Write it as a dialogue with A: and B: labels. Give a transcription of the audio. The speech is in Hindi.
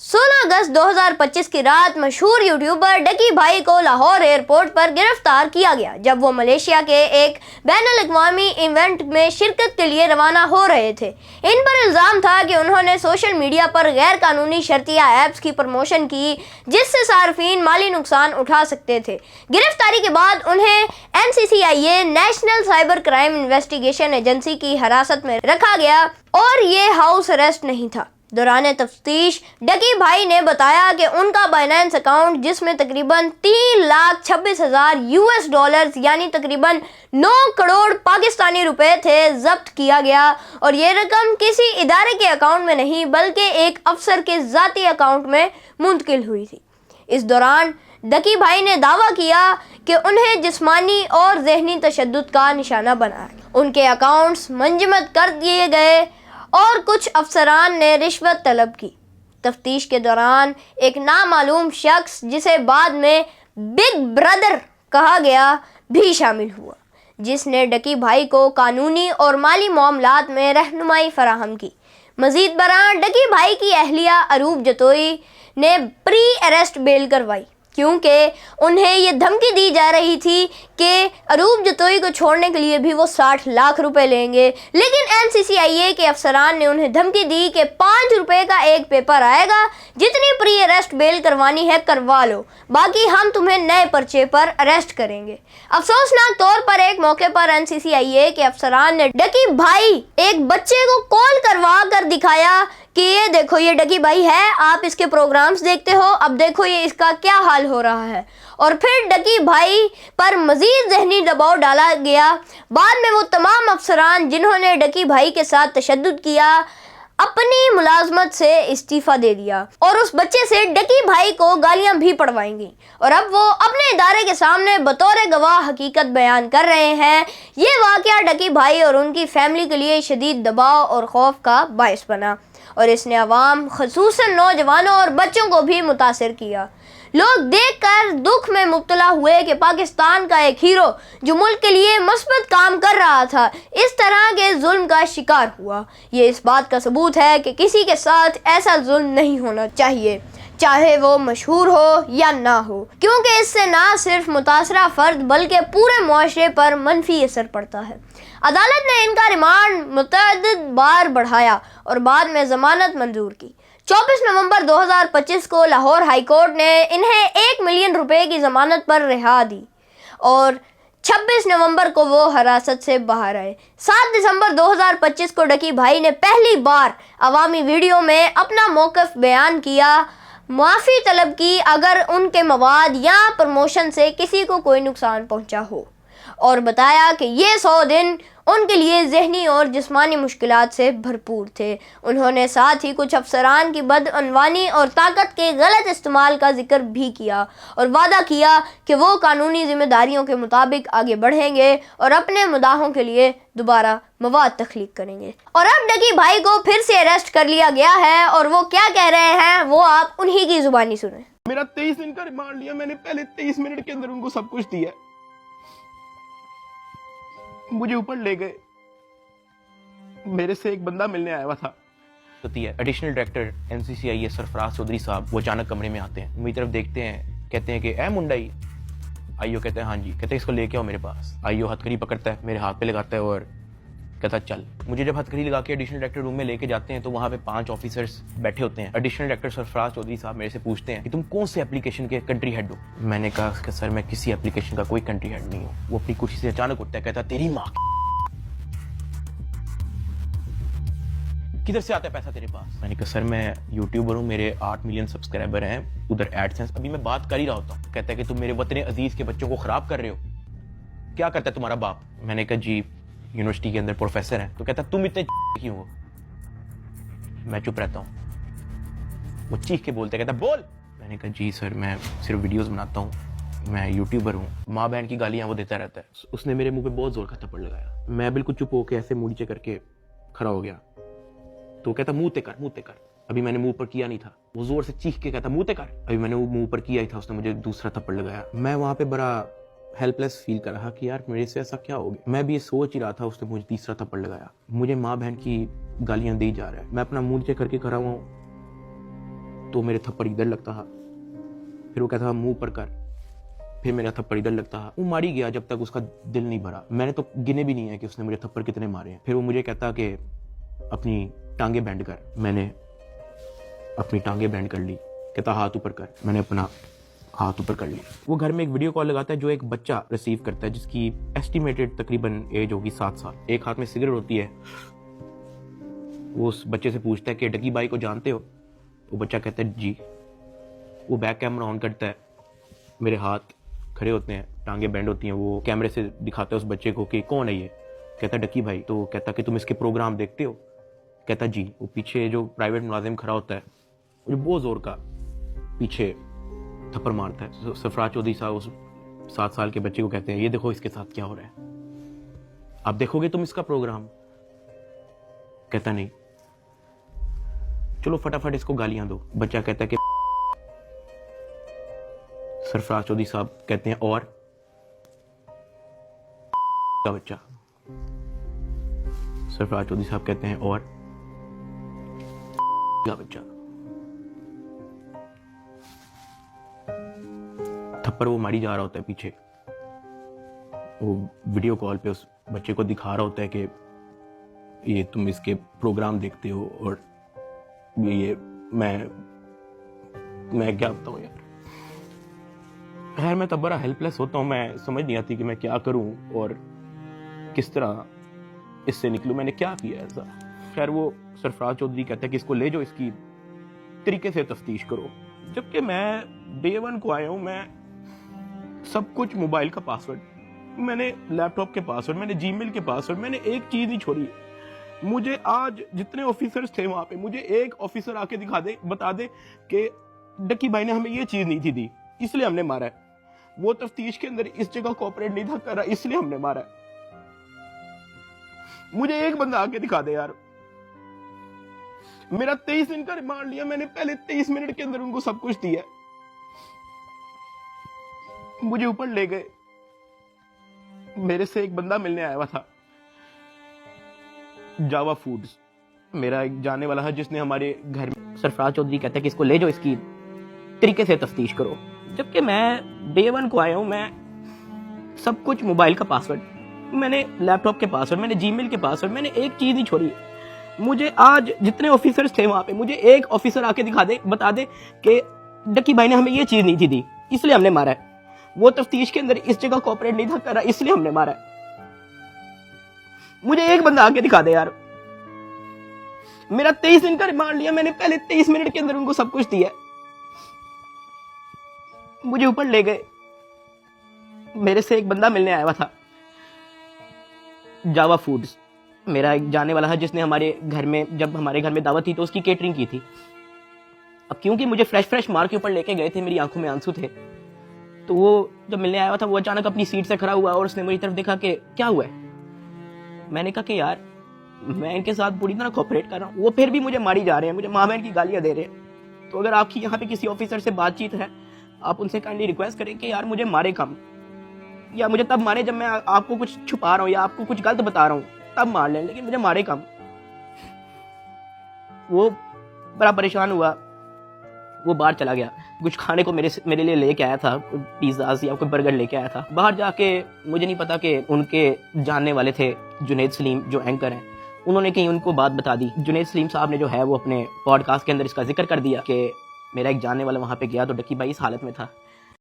A: 16 अगस्त 2025 की रात मशहूर यूट्यूबर डकी भाई को लाहौर एयरपोर्ट पर गिरफ्तार किया गया जब वो मलेशिया के एक बैनुल-अक़वामी इवेंट में शिरकत के लिए रवाना हो रहे थे। इन पर इल्ज़ाम था कि उन्होंने सोशल मीडिया पर गैर कानूनी शर्तिया ऐप्स की प्रमोशन की जिससे सार्फिन माली नुकसान उठा सकते थे। गिरफ्तारी के बाद उन्हें NCCIA national cyber crime investigation agency की हिरासत में रखा गया और ये हाउस अरेस्ट नहीं था। दौरान तफ्तीश डकी भाई ने बताया कि उनका बाइनेंस अकाउंट जिसमें तकरीबन 3,26,000 US डॉलर्स यानी तकरीबन 9 करोड़ पाकिस्तानी रुपए थे जब्त किया गया और ये रकम किसी इदारे के अकाउंट में नहीं बल्कि एक अफसर के ज़ाती अकाउंट में मुंतकिल हुई थी। इस दौरान डकी भाई ने दावा किया कि उन्हें जिस्मानी और ज़हनी तशद्दुद का निशाना बनाया, उनके अकाउंट्स मंजमद कर दिए गए और कुछ अफसरान ने रिश्वत तलब की। तफ्तीश के दौरान एक नामालूम शख्स जिसे बाद में बिग ब्रदर कहा गया भी शामिल हुआ, जिसने डकी भाई को कानूनी और माली मामलात में रहनुमाई फराहम की। मजीद बरां डकी भाई की अहलिया अरूब जतोई ने प्री अरेस्ट बेल करवाई क्योंकि उन्हें ये धमकी दी जा रही थी कि अरूब जतोई को छोड़ने के लिए भी वो 60 लाख रुपए लेंगे, लेकिन NCCIA के अफसरान ने उन्हें धमकी दी कि 5 रुपए का एक पेपर आएगा, जितनी प्री अरेस्ट बेल करवानी है करवा लो, बाकी हम तुम्हें नए पर्चे पर अरेस्ट करेंगे। अफसोसनाक तौर पर एक मौके पर NCCIA के अफसरान ने डकी भाई एक बच्चे को कॉल करवा कर दिखाया कि ये देखो ये डकी भाई है, आप इसके प्रोग्राम्स देखते हो, अब देखो ये इसका क्या हाल हो रहा है। और फिर डकी भाई पर मजीद ज़हनी दबाव डाला गया। बाद में वो तमाम अफसरान जिन्होंने डकी भाई के साथ तशद्दुद किया अपनी मुलाजमत से इस्तीफ़ा दे दिया और उस बच्चे से डकी भाई को गालियां भी पड़वाएंगी और अब वो अपने इदारे के सामने बतौर गवाह हकीकत बयान कर रहे हैं। ये वाक़या डकी भाई और उनकी फैमिली के लिए शदीद दबाव और खौफ का बायस बना और इसने अवाम ख़ुसूसन नौजवानों और बच्चों को भी मुतासिर किया। लोग देखकर दुख में मुब्तला हुए कि पाकिस्तान का एक हीरो जो मुल्क के लिए मस्बत काम कर रहा था इस तरह के जुल्म का शिकार हुआ। ये इस बात का सबूत है कि किसी के साथ ऐसा जुल्म नहीं होना चाहिए, चाहे वो मशहूर हो या ना हो, क्योंकि इससे ना सिर्फ मुतासरा फ़र्द बल्कि पूरे मुआशरे पर मनफी असर पड़ता है। अदालत ने इनका रिमांड मुतअद्दिद बार बढ़ाया और बाद में ज़मानत मंजूर की। 24 नवंबर 2025 को लाहौर हाई कोर्ट ने इन्हें 1 मिलियन रुपए की ज़मानत पर रिहा दी और 26 नवंबर को वो हिरासत से बाहर आए। 7 दिसंबर 2025 को डकी भाई ने पहली बार अवामी वीडियो में अपना मौक़िफ़ बयान किया, माफ़ी तलब की अगर उनके मवाद या प्रमोशन से किसी को कोई नुकसान पहुंचा हो और बताया कि ये 100 दिन उनके लिए ज़हनी और जिस्मानी मुश्किलात से भरपूर थे। उन्होंने साथ ही कुछ अफसरान की बदअनवानी और ताकत के गलत इस्तेमाल का जिक्र भी किया और वादा किया कि वो कानूनी जिम्मेदारियों के मुताबिक आगे बढ़ेंगे और अपने मुद्दाहों के लिए दोबारा मवाद तख्लीक करेंगे। और अब डकी भाई को फिर से अरेस्ट कर लिया गया है और वो क्या कह रहे हैं वो आप उन्हीं की जुबानी सुने।
B: मेरा 23 दिन का रिमांड लिया, मैंने पहले 23 मिनट के अंदर उनको सब कुछ दिया, मुझे ऊपर ले गए। मेरे से एक बंदा मिलने आया हुआ था।
C: होती है additional director NCCIA Sarfaraz Chaudhry साहब, वो अचानक कमरे में आते हैं, मेरी तरफ देखते हैं, कहते हैं कि ए मुंडाई। आईओ कहते हैं हाँ जी। कहते हैं इसको लेके आओ मेरे पास। आईओ हथकड़ी पकड़ता है, मेरे हाथ पे लगाता है और कहता चल। मुझे जब हथकड़ी लगा के एडिशनल डायरेक्टर रूम में लेके जाते हैं तो वहाँ पे 5 ऑफिसर्स बैठे होते हैं। एडिशनल डायरेक्टर सरफराज चौधरी साहब मेरे से पूछते हैं कि तुम कौन से एप्लीकेशन के कंट्री हेड हो। मैंने कहा कि सर मैं किसी एप्लीकेशन का कोई कंट्री हेड नहीं हूँ। वो अपनी कुर्सी से अचानक उठता है, कहता तेरी माँ किधर से आता है पैसा तेरे पास। मैंने कहा सर मैं यूट्यूबर हूँ, मेरे 8 मिलियन सब्सक्राइबर हैं, उधर एडसेंस अभी मैं बात कर ही रहा होता हूँ। कहता है कि तुम मेरे वतन अजीज के बच्चों को खराब कर रहे हो, क्या करता है तुम्हारा बाप। मैंने कहा जी यूनिवर्सिटी के अंदर प्रोफेसर है। तो कहता तुम इतने क्यों हो। मैं चुप रहता हूँ। वो चीख के बोलते, कहता बोल। मैंने कहा जी सर मैं सिर्फ वीडियोस बनाता हूँ, मैं यूट्यूबर हूँ। माँ बहन की गालियाँ वो देता रहता है। उसने मेरे मुंह पे बहुत जोर का थप्पड़ लगाया। मैं बिल्कुल चुप होकर ऐसे मुंह नीचे करके खड़ा हो गया। तो कहता मुंह ते कर। अभी मैंने मुंह पर किया नहीं था। वो जोर से चीख के कहता मुंह ते कर। अभी मैंने वो मुंह पर किया ही था, उसने मुझे दूसरा थप्पड़ लगाया। मैं वहां पे बड़ा हेल्पलेस फील कर रहा कि यार मेरे से ऐसा क्या हो गया। मैं भी ये सोच ही रहा था, उसने मुझे तीसरा थप्पड़ लगाया। मुझे माँ बहन की गालियां दी जा रहा है, मैं अपना मुंह नीचे करके खड़ा हुआ हूँ। तो मेरे थप्पड़ इधर लगता था, फिर वो कहता था मुंह पर कर, फिर मेरा थप्पड़ इधर लगता था। वो मारी गया जब तक उसका दिल नहीं भरा। मैंने तो गिने भी नहीं है कि उसने मुझे थप्पड़ कितने मारे हैं। फिर वो मुझे कहता कि अपनी टांगे बैंड कर। मैंने अपनी टांगे बैंड कर ली। कहता हाथ ऊपर कर। मैंने अपना हाथ ऊपर कर ली। वो घर में एक वीडियो कॉल लगाता है जो एक बच्चा रिसीव करता है जिसकी एस्टिमेटेड तकरीबन एज होगी 7 साल। एक हाथ में सिगरेट होती है। वो उस बच्चे से पूछता है कि डकी भाई को जानते हो? वो बच्चा कहता है जी। वो बैक कैमरा ऑन करता है, मेरे हाथ खड़े होते हैं, टांगे बैंड होती हैं। वो कैमरे से दिखाता है उस बच्चे को कि कौन है ये। कहता डकी भाई। तो कहता कि तुम इसके प्रोग्राम देखते हो? कहता जी। वो पीछे जो प्राइवेट मुलाजिम खड़ा होता है वो जो बहुत जोर का पीछे थप्पड़ मारता है। सरफराज चौधरी साहब उस 7 साल के बच्चे को कहते हैं ये देखो इसके साथ क्या हो रहा है, आप देखोगे तुम इसका प्रोग्राम? कहता नहीं। चलो फटाफट इसको गालियां दो। बच्चा कहता है कि सरफराज चौधरी साहब कहते हैं और का बच्चा। सरफराज चौधरी साहब कहते हैं और का बच्चा। थप्पड़ वो मारी जा रहा होता है पीछे। वो वीडियो कॉल पे उस बच्चे को दिखा रहा होता है कि ये तुम इसके प्रोग्राम देखते हो और ये मैं क्या बताऊं यार। खैर मैं तब बड़ा हेल्पलेस होता हूँ। मैं समझ नहीं आती कि मैं क्या करूं और किस तरह इससे निकलूं। मैंने क्या किया ऐसा? खैर वो सरफराज चौधरी कहता है कि इसको ले जाओ, इसकी तरीके से तफ्तीश करो। जबकि मैं डे 1 को आया हूं। मैं सब कुछ, मोबाइल का पासवर्ड, मैंने लैपटॉप के पासवर्ड, मैंने जीमेल के पासवर्ड, मैंने एक चीज नहीं छोड़ी। मुझे आज जितने ऑफिसर्स थे वहां पे, मुझे एक ऑफिसर आके दिखा दे, बता दे कि डक्की भाई ने हमें ये चीज नहीं थी दी, इसलिए हमने मारा है। वो तफ्तीश के अंदर इस जगह कोऑपरेट नहीं था कर रहा, इसलिए हमने मारा है। मुझे एक बंदा आके दिखा दे यार। मेरा 23 दिन का रिमांड लिया मैंने, पहले 23 मिनट के अंदर उनको सब कुछ दिया। मुझे ऊपर ले गए। मेरे से एक बंदा मिलने आया हुआ था, जावा फूड्स, मेरा एक जाने वाला है जिसने हमारे घर में। सरफराज चौधरी कहता है कि इसको ले जाओ, इसकी तरीके से तफ्तीश करो। जबकि मैं डे 1 को आया हूं। मैं सब कुछ, मोबाइल का पासवर्ड, मैंने लैपटॉप के पासवर्ड, मैंने जीमेल के पासवर्ड, मैंने एक चीज नहीं छोड़ी। मुझे आज जितने ऑफिसर्स थे वहां पे, मुझे एक ऑफिसर आके दिखा दे, बता दे कि डक्की भाई ने हमें ये चीज नहीं थी दी, इसलिए हमने मारा है। वो तफ्तीश के अंदर इस जगह कोऑपरेट नहीं था कर रहा, इसलिए हमने मारा है। मुझे एक बंदा आके दिखा दे यार। मेरा 23 दिन का रिमांड लिया मैंने, पहले 23 मिनट के अंदर उनको सब कुछ दिया। मुझे ऊपर ले गए। मेरे से एक बंदा मिलने आया हुआ था, जावा फूड्स, मेरा एक जाने वाला है जिसने हमारे घर में, जब हमारे घर में दावत थी तो उसकी केटरिंग की थी। अब क्योंकि मुझे फ्रेश मार के ऊपर लेके गए थे, मेरी आंखों में आंसू थे, तो वो जब मिलने आया हुआ था वो अचानक अपनी सीट से खड़ा हुआ और उसने मेरी तरफ देखा कि क्या हुआ है। मैंने कहा कि यार मैं इनके साथ पूरी तरह कोऑपरेट कर रहा हूँ, वो फिर भी मुझे मारी जा रहे हैं, मुझे माँ बहन की गालियां दे रहे हैं। तो अगर आपकी यहाँ पे किसी ऑफिसर से बातचीत है, आप उनसे काइंडली रिक्वेस्ट करें कि यार मुझे मारे कम, या मुझे तब मारे जब मैं आपको कुछ छुपा रहा हूँ या आपको कुछ गलत बता रहा हूँ, तब मार लें, लेकिन मुझे मारे कम। वो बड़ा परेशान हुआ, वो बाहर चला गया। कुछ खाने को मेरे लिए लेके आया था, पिज़्ज़ा या कोई बर्गर लेके आया था। बाहर जाके मुझे नहीं पता कि उनके जानने वाले थे जुनैद सलीम जो एंकर हैं, उन्होंने कहीं उनको बात बता दी। जुनैद सलीम साहब ने जो है वो अपने पॉडकास्ट के अंदर इसका जिक्र कर दिया कि मेरा एक जानने वाला वहाँ पे गया तो डक्की भाई इस हालत में था।